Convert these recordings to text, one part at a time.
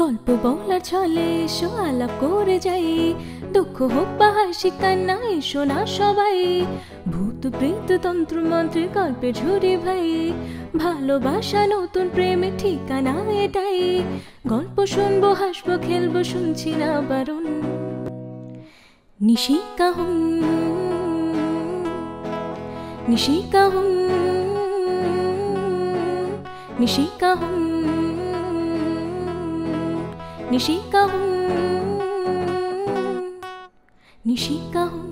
গল্প বলার ছলে এসো আলাপ করে যাই, দুঃখ হোক বা হাসি কান্না এসো না সবাই। ভূত প্রেত তন্ত্র মন্ত্রের গল্পে ঝুরি ভাই, ভালোবাসা নতুন প্রেমের ঠিকানা এটাই। গল্প শুনবো হাসবো খেলবো শুনছি না বারণ। নিশিকা হুম নিশিকা হুম নিশিকা হুম নিশিকা হুম নিশিকা হুম।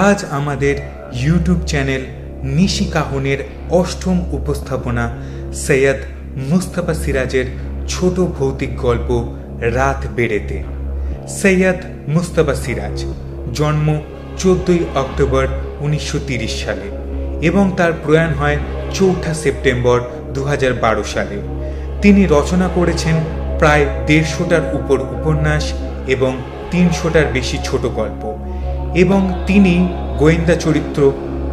আজ আমাদের ইউটিউব চ্যানেল নিশিকাহনের অষ্টম উপস্থাপনা সৈয়দ মুস্তাফা সিরাজের ছোট ভৌতিক গল্প রাত বেড়েতে। সৈয়দ মুস্তাফা সিরাজ জন্ম 14 অক্টোবর 1930 সালে এবং তার প্রয়াণ হয় 4 সেপ্টেম্বর 2012 সালে। তিনি রচনা করেছেন প্রায় 150টার উপর উপন্যাস এবং 300টার বেশি ছোট গল্প এবং তিনি গোয়েন্দা চরিত্র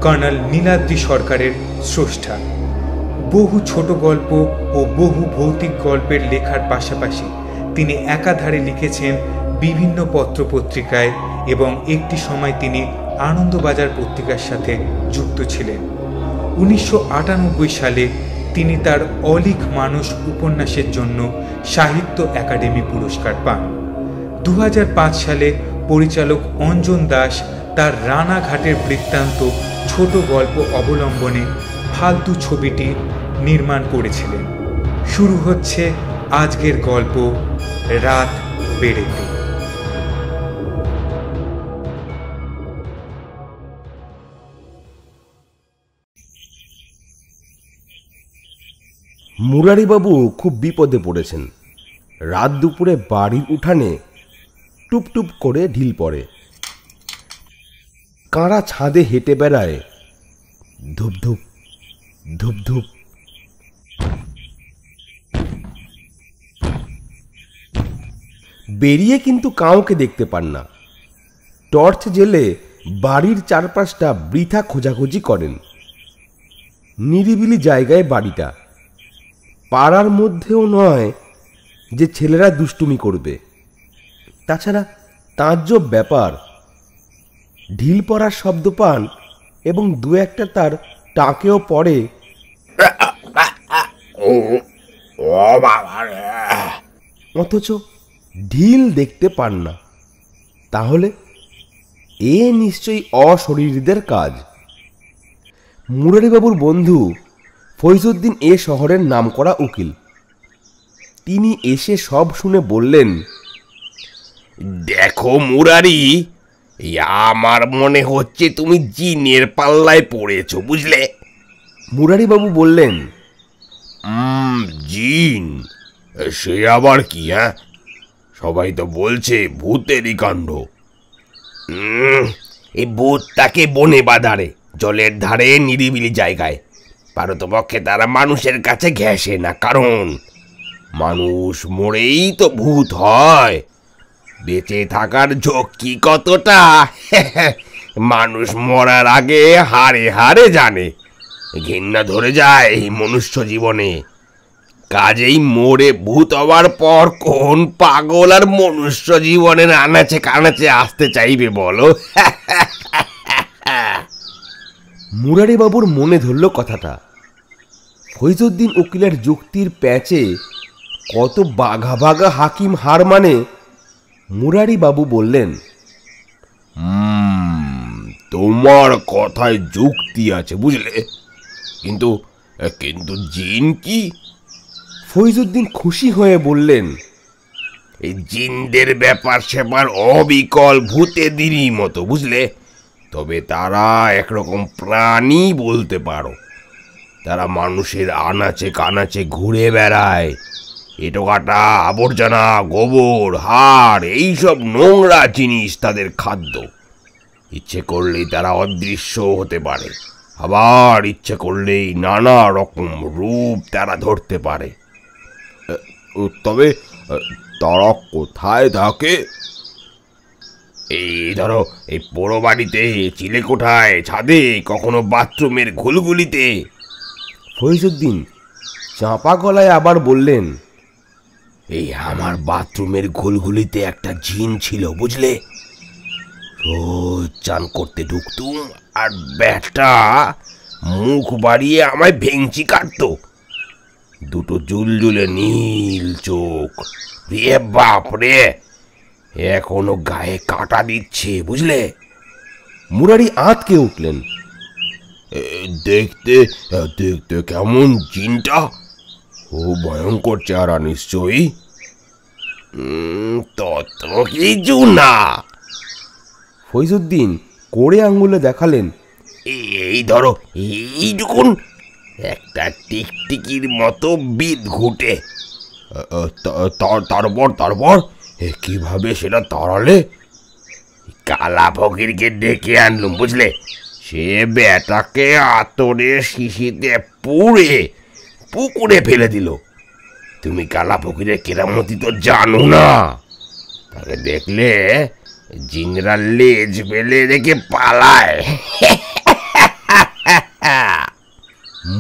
কর্নেল নীলাদ্রি সরকারের স্রষ্টা। বহু ছোট গল্প ও বহু ভৌতিক গল্পের লেখার পাশাপাশি তিনি একাধারে লিখেছেন বিভিন্ন পত্রপত্রিকায় এবং একটি সময় তিনি আনন্দবাজার পত্রিকার সাথে যুক্ত ছিলেন। 1998 সালে তিনি তার অলিখ মানুষ উপন্যাসের জন্য সাহিত্য একাডেমি পুরস্কার পান। 2005 সালে পরিচালক অঞ্জন দাস তার রানাঘাটের বৃত্তান্ত ছোট গল্প অবলম্বনে ফালতু ছবিটি নির্মাণ করেছিলেন। শুরু হচ্ছে আজকের গল্প রাত বেড়েতে। মুরারিবাবু খুব বিপদে পড়েছেন। রাত দুপুরে বাড়ির উঠানে টুপটুপ করে ঢিল পড়ে, কাঁড়া ছাদে হেঁটে বেড়ায় ধূপধূপ ধূপধূপ। বেরিয়ে কিন্তু কাউকে দেখতে পান না। টর্চ জেলে বাড়ির চারপাশটা বৃথা খোঁজাখুঁজি করেন। নিরিবিলি জায়গায় বাড়িটা, পাড়ার মধ্যেও নয় যে ছেলেরা দুষ্টুমি করবে। তাছাড়া তাজ্জব ব্যাপার, ঢিল পড়ার শব্দ পান এবং দু একটা তার টাকেও পড়ে, অথচ ঢিল দেখতে পান না। তাহলে এ নিশ্চয়ই অশরীরীদের কাজ। মুরারিবাবুর বন্ধু ফৈজুদ্দিন এ শহরের নামকরা উকিল। তিনি এসে সব শুনে বললেন, দেখো মুরারি, আমার মনে হচ্ছে তুমি জিনের পাল্লায় পড়েছো, বুঝলে? মুরারিবাবু বললেন, জিন? সে আবার কি? হ্যাঁ, সবাই তো বলছে ভূতেরই কাণ্ড। এই ভূতটাকে বনে বাঁধারে, জলের ধারে নিরিবিলি জায়গায়। পারতপক্ষে তারা মানুষের কাছে ঘেঁষে না, কারণ মানুষ মরেই তো ভূত হয়। বেঁচে থাকার ঝক্কি কতটা মানুষ মরার আগে হাড়ে হাড়ে জানে। ঘৃণা ধরে যায় এই মনুষ্য জীবনে। কাজেই মরে ভূত হওয়ার পর কোন পাগল আর মনুষ্য জীবনের আনাচে কানাচে আসতে চাইবে বলো? মুরারিবাবুর মনে ধরল কথাটা। ফৈজুদ্দিন উকিলের যুক্তির প্যাচে কত বাঘা বাঘা হাকিম হার মানে। মুরারিবাবু বললেন, তোমার কথায় যুক্তি আছে, বুঝলে, কিন্তু কিন্তু জিন কি? ফৈজুদ্দিন খুশি হয়ে বললেন, এই জিনদের ব্যাপার সেপার অবিকল ভূতেদেরই মতো, বুঝলে। তবে তারা একরকম প্রাণী বলতে পারো। তারা মানুষের আনাচে কানাচে ঘুরে বেড়ায়। এটো কাটা, আবর্জনা, গোবর, হাড়, এইসব নোংরা জিনিস তাদের খাদ্য। ইচ্ছে করলেই তারা অদৃশ্য হতে পারে, আবার ইচ্ছে করলেই নানা রকম রূপ তারা ধরতে পারে। তবে তারা কোথায় থাকে? এই ধরো, এই পোড়ো বাড়িতে, চিলেকোঠায়, ছাদে, কখনো বাথরুমের ঘুলগুলিতে। ফরিদউদ্দিন চাপা গলায় আবার বললেন, এই আমার বাথরুমের ঘুলগুলিতে একটা জিন ছিল, বুঝলে? রোজ চান করতে ঢুকতুম, আর ব্যাটা মুখ বাড়িয়ে আমায় ভেঙচি কাটতো। দুটো জুলজুলে নীল চোখ, রে বাপ রে, এখনো গায়ে কাটা দিচ্ছে, বুঝলে? মুরারি আঁতকে উঠলেন। দেখতে দেখতে কেমন জিনটা? ও ভয়ঙ্কর চেহারা নিশ্চয়ই। তত কিছু না। ফরিদউদ্দিন কোড়ে আঙ্গুলে দেখালেন, এই ধরো, এইটুকুন একটা টিকটিকির মতো বিদ ঘুটে। তারপর কিভাবে সেটা তাড়ালে? কালা ফকিরকে ডেকে আনলুম, বুঝলে? সে বেটাকে আতরের শিশিতে পুড়ে পুকুরে ফেলে দিল। তুমি কালা ফকিরের কেরামতি তো জানো না। তাকে দেখলে জিনরা লেজ ফেলে রেখে পালায়।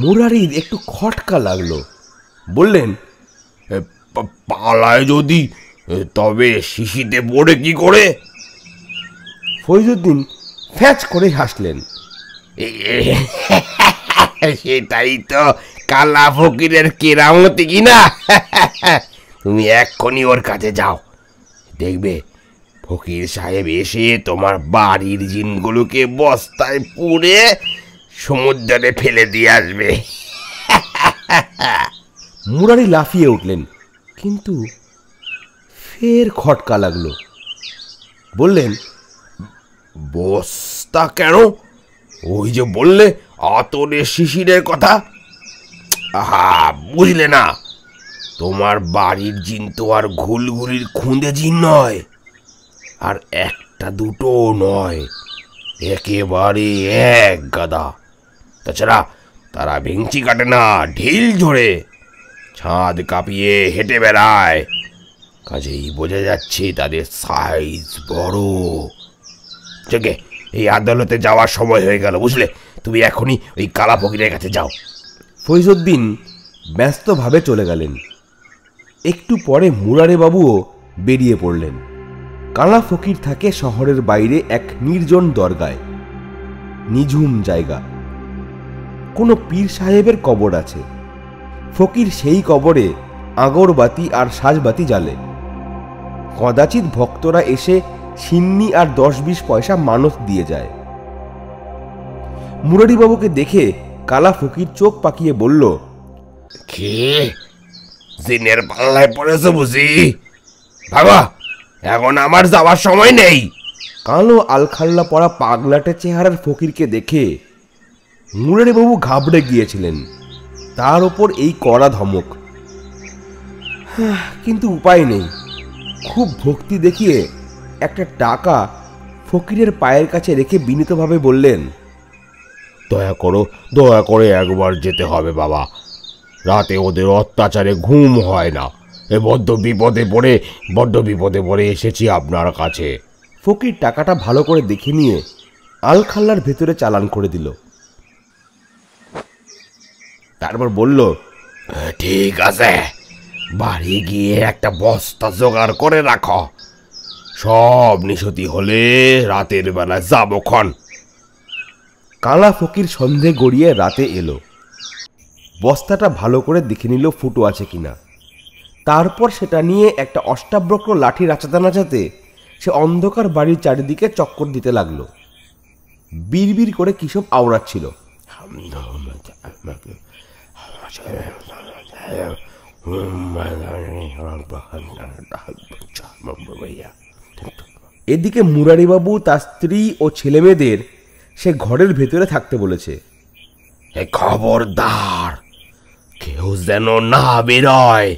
মুরারির একটু খটকা লাগলো। বললেন, পালায় যদি, তবে শিশিতে পড়ে কি করে? ফরিদউদ্দিন ফ্যাচ করে হাসলেন। সেটাই তো কালা ফকিরের কেরামতি কিনা। তুমি এক্ষুনি ওর কাছে যাও, দেখবে ফকির সাহেব এসে তোমার বাড়ির জিনগুলোকে বস্তায় পুড়ে সমুদ্রে ফেলে দিয়ে আসবে। মুরারি লাফিয়ে উঠলেন, কিন্তু ফের খটকা লাগলো। বললেন, বস্তা কেন? ওই যে বললে আতরের শিশিরের কথা। আহা, বুঝলে না? তোমার বাড়ির জিন তো আর ঘুলঘুলির খুঁদে জিন নয়, আর একটা দুটো নয়, একেবারে এক গাদা। তাছাড়া তারা ভেঙচি কাটে না, ঢিল ঝোড়ে, ছাদ কাঁপিয়ে হেঁটে বেড়ায়। কাজেই বোঝা যাচ্ছে তাদের সাইজ বড়। জেগে, এই আদালতে যাওয়ার সময় হয়ে গেল, বুঝলে? তুমি এখনই ওই কালা ফকিরের কাছে যাও। ফরিদউদ্দিন ব্যস্তভাবে চলে গেলেন। একটু পরে মুরারি বাবুও বেরিয়ে পড়লেন। কালা ফকির থাকে শহরের বাইরে এক নির্জন দরগায়, নিঝুম জায়গা। কোনো পীর সাহেবের কবর আছে। ফকির সেই কবরে আগরবাতি আর সাজবাতি জ্বালে। কদাচিৎ ভক্তরা এসে সিন্নি আর 10-20 পয়সা মানত দিয়ে যায়। মুরারি বাবুকে দেখে কালা ফকির চোখ পাকিয়ে বলল, কে জিনের পাল্লায় পড়েছে বুঝি? বাবা, এখন আমার যাওয়ার সময় নেই। কালো আলখাল্লা পরা পাগলাটে চেহারার ফকিরকে দেখে মুরারি বাবু ঘাবড়ে গিয়েছিলেন। তার ওপর এই কড়া ধমক। কিন্তু উপায় নেই। খুব ভক্তি দেখিয়ে একটা টাকা ফকিরের পায়ের কাছে রেখে বিনীতভাবে বললেন, দয়া করে একবার যেতে হবে বাবা। রাতে ওদের অত্যাচারে ঘুম হয় না। বড্ড বিপদে পড়ে এসেছি আপনার কাছে। ফকির টাকাটা ভালো করে দেখে নিয়ে আলখাল্লার ভেতরে চালান করে দিল। তারপর বলল, ঠিক আছে, বাড়ি গিয়ে একটা বস্তা জোগাড় করে রাখো। সব নিশতি হলে রাতের বেলা যাবো ক্ষণ। কালা ফকির সন্ধে গড়িয়ে রাতে এলো। বস্তাটা ভালো করে দেখে নিল ফুটো আছে কিনা। তারপর সেটা নিয়ে একটা অষ্টাবক্র লাঠি নাচাতে নাচাতে সে অন্ধকার বাড়ির চারিদিকে চক্কর দিতে লাগলো। বিড়বিড় করে কিসব আওড়াচ্ছিল। এদিকে মুরারিবাবু তার স্ত্রী ও ছেলেমেয়েদের সে ঘরের ভেতরে থাকতে বলেছে। খবরদার, কেউ যেন না বেরোয়,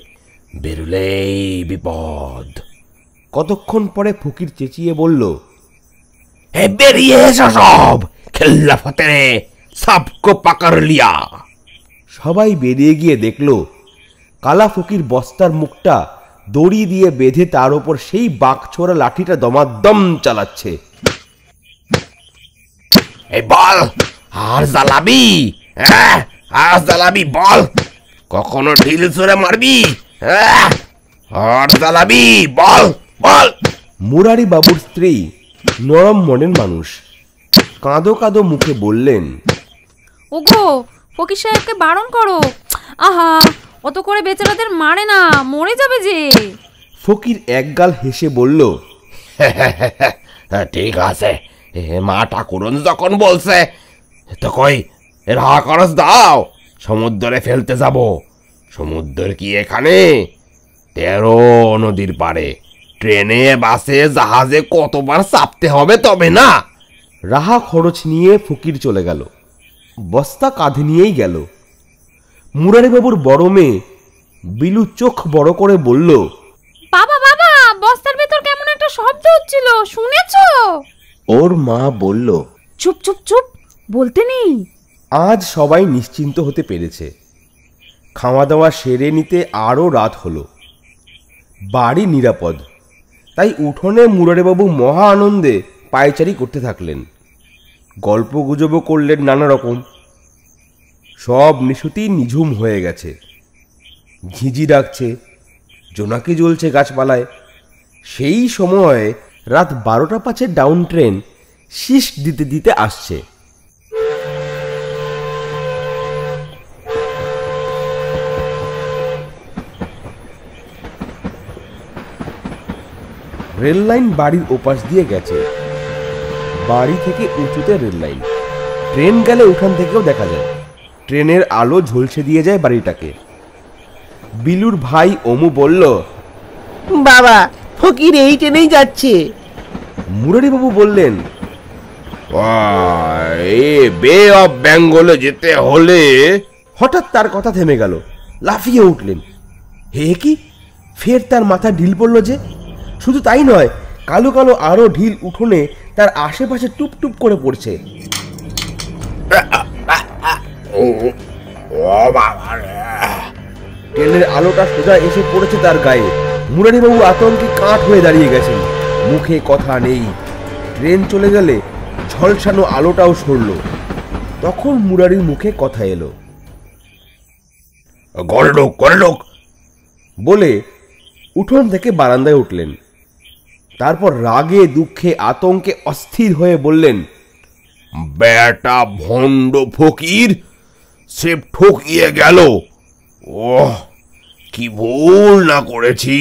বেরোলেই বিপদ। কতক্ষণ পরে ফকির চেঁচিয়ে বলল, বেরিয়ে এসো সব, খেল্লা ফতেরে সবকো পাকড় লিয়া। সবাই বেরিয়ে গিয়ে দেখল কালা ফকির বস্তার মুখটা দড়ি দিয়ে বেঁধে তার ওপর সেই বাঘছোড়া লাঠিটা দমাদম চালাচ্ছে। এই বল, আর জ্বালাবি? আর জ্বালাবি বল? কখনো ঢিল ছুঁড়ে মারবি? আর জ্বালাবি বল বল? মুরারি বাবুর স্ত্রী নরম মনের মানুষ, কাঁদো কাঁদো মুখে বললেন, ওগো ফকির সাহেবকে বারণ করো। আহা, অত করে বেচারাদের মারে না, মরে যাবে যে। ফকির একগাল হেসে বলল, ঠিক আছে, মা ঠাকুরন যখন বলছে তো কই রাহা খরচ দাও, সমুদ্রে ফেলতে যাব। সমুদ্র কি এখানে? 13 নদীর পারে, ট্রেনে বাসে জাহাজে কতবার চাপতে হবে তবে না। রাহা খরচ নিয়ে ফকির চলে গেল, বস্তা কাঁধে নিয়েই গেল। মুরারিবাবুর বড় মেয়ে বিলু চোখ বড় করে বলল, বাবা বাবা, বস্তার ভেতর কেমন একটা শব্দ হচ্ছিল, শুনেছো? ওর মা বলল, চুপ চুপ চুপ, বলতে নেই। আজ সবাই নিশ্চিন্ত হতে পেরেছে। খাওয়া দাওয়া সেরে নিতে আরও রাত হলো, বাড়ি নিরাপদ। তাই উঠোনে মুরারিবাবু মহা আনন্দে পায়চারি করতে থাকলেন, গল্প গুজবও করলেন নানা রকম। সব নিশুতি নিঝুম হয়ে গেছে, ঝিঁঝি ডাকছে, জোনাকি জ্বলছে গাছপালায়। সেই সময় রাত 12টা 5 ডাউন ট্রেন শীষ দিতে দিতে আসছে। রেল লাইন বাড়ির ওপাশ দিয়ে গেছে, বাড়ি থেকে উঁচুতে রেল লাইন। ট্রেন গেলে উঠান থেকেও দেখা যায়, ট্রেনের আলো ঝলসে দিয়ে যায় বাড়িটাকে। বিলুর ভাই অমু বলল, বাবা ফকির এই ট্রেনেই যাচ্ছে। মুরারিবাবু বললেন, বে অফ বেঙ্গলে যেতে হলে। হঠাৎ তার কথা থেমে গেল, লাফিয়ে উঠলেন। হে কি, ফের তার মাথা ঢিল পড়ল যে! শুধু তাই নয়, কালো কালো আরো ঢিল উঠোনে তার আশেপাশে টুপ টুপ করে পড়ছে। ট্রেনের আলোটা সোজা এসে পড়েছে তার গায়ে। মুরারিবাবু আতঙ্কে কাঠ হয়ে দাঁড়িয়ে গেছেন, মুখে কথা নেই। ট্রেন চলে গেলে ঝলসানো আলোটাও সরল। তখন মুরারির মুখে কথা এলো, ঘরে ঢোক, ঘরে ঢোক বলে উঠোন থেকে বারান্দায় উঠলেন। তারপর রাগে দুঃখে আতঙ্কে অস্থির হয়ে বললেন, বেটা ভণ্ড ফকির, সে ঠকিয়ে গেল। ওহ, কি ভুল না করেছি।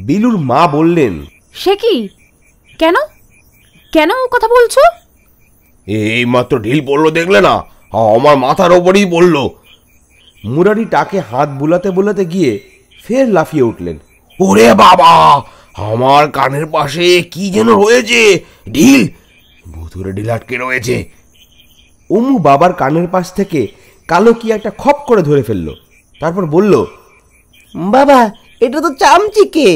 বিলুর মা বললেন, সে কি? কেন কেন ও কথা বলছো? এই মাত্র ঢিল পড়লো, দেখলে না? আমার মাথার ওপরেই পড়লো। মুরারি টাকে হাত বুলাতে বুলাতে গিয়ে ফের লাফিয়ে উঠলেন। ওরে বাবা, আমার কানের পাশে কি যেন রয়েছে, ঢিল, ভুতুরে ঢিল আটকে রয়েছে। অমু বাবার কানের পাশ থেকে কালো কি একটা খপ করে ধরে ফেলল। তারপর বলল, বাবা এটা তো চামচিকে।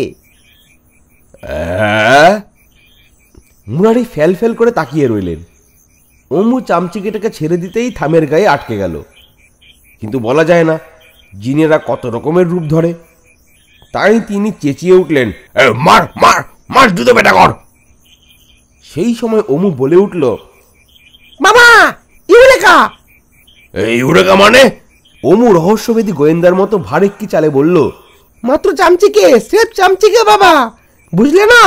মুরারি ফেল ফেল করে তাকিয়ে রইলেন। অমু চামচিকেটাকে ছেড়ে দিতেই থামের গায়ে আটকে গেল। কিন্তু বলা যায় না জিনেরা কত রকমের রূপ ধরে। তাই তিনি চেঁচিয়ে উঠলেন, মার মার মার, জুতো বেটা কর। সেই সময় অমু বলে উঠল, বাবা ইউরেকা। এই ইউরেকা মানে? অমু রহস্যভেদী গোয়েন্দার মতো ভারেক্কি চালে বলল, মাত্র চামচিকে, স্রেফ চামচিকে বাবা, বুঝলে না?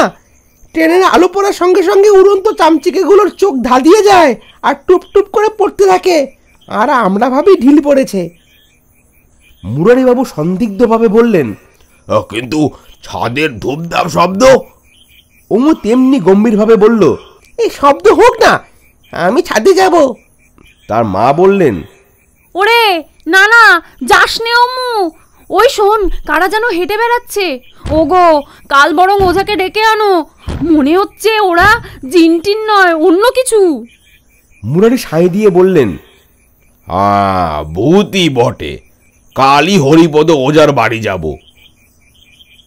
ট্রেনের আলো পড়ার সঙ্গে সঙ্গে উড়ন্ত চামচিকে গুলোর চোখ ধাঁধিয়ে যায় আর টুপ টুপ করে পড়তে থাকে, আর আমরা ভাবি ঢিল পড়েছে। মুরারিবাবু সন্দিগ্ধভাবে বললেন, কিন্তু ছাদের ধূপধাপ শব্দ? অমু তেমনি গম্ভীরভাবে বলল, এই শব্দ হোক না, আমি ছাদে যাব। তার মা বললেন, ওরে না না, যাস নে অম্মু, ওই শোন কারা যেন হেঁটে বেড়াচ্ছে। ওগো, কাল বরং ওঝাকে ডেকে আনো, মনে হচ্ছে ওরা জিনটিন নয়, অন্য কিছু। মুরারি সাঁই দিয়ে বললেন, ভূতই বটে, কালই হরিপদ ওজার বাড়ি যাব।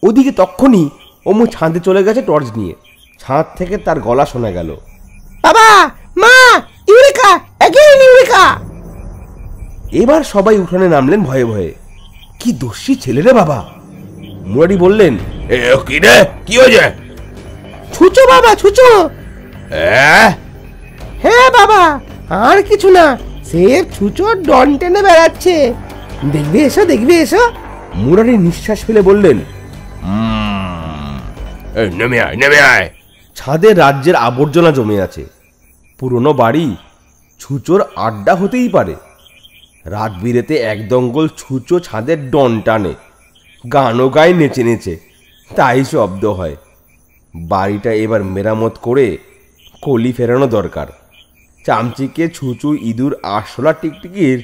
ওদিকে তক্ষুনি অমু ছাদে চলে গেছে টর্চ নিয়ে। ছাদ থেকে তার গলা শোনা গেল, বাবা, মা, ইউরেকা, অ্যাগেইন ইউরেকা। এবার সবাই উঠোনে নামলেন ভয়ে ভয়ে। কি দস্যি ছেলে রে বাবা! মুরারি বললেন, এ কি রে, কি হয়েছে? ছুচো বাবা, ছুচো। হ্যাঁ বাবা, আর কিছু না, সেফ ছুচো ডন টেনে বেড়াচ্ছে। দেখবে এসো, দেখবে এসো। মুরারি নিঃশ্বাস ফেলে বললেন, নেমে আয়, নেমে আয়। ছাদে রাজ্যের আবর্জনা জমে আছে। পুরনো বাড়ি, ছুচোর আড্ডা হতেই পারে। রাত বিরেতে এক দঙ্গল ছুচো ছাদের ডন টানে, গানও গায়ে নেচে নেচে, তাই শব্দ হয়। বাড়িটা এবার মেরামত করে কলি ফেরানো দরকার। চামচিকে, ছুচু, ইঁদুর, আরশোলা, টিকটিকির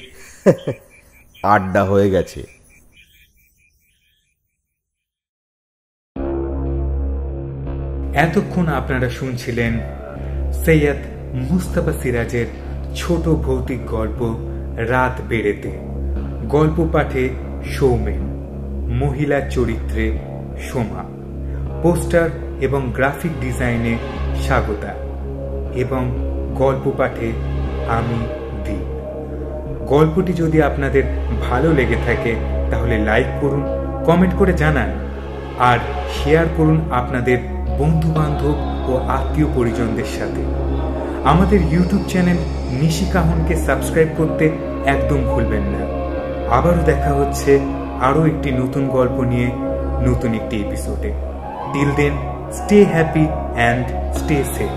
আড্ডা হয়ে গেছে। এতক্ষণ আপনারা শুনছিলেন সৈয়দ মুস্তাফা সিরাজের ছোট ভৌতিক গল্প রাত বেড়েতে। গল্প পাঠে সৌমেন, মহিলা চরিত্রে সোমা, পোস্টার এবং গ্রাফিক ডিজাইনে স্বাগতা এবং গল্প পাঠে আমি দীপ। গল্পটি যদি আপনাদের ভালো লেগে থাকে তাহলে লাইক করুন, কমেন্ট করে জানান আর শেয়ার করুন আপনাদের বন্ধু বান্ধব ও আত্মীয় পরিজনদের সাথে। আমাদের ইউটিউব চ্যানেল নিশি কাহনকে সাবস্ক্রাইব করতে একদম ভুলবেন না। আবারও দেখা হচ্ছে আরও একটি নতুন গল্প নিয়ে, নতুন একটি এপিসোডে। Till then, stay happy and stay safe.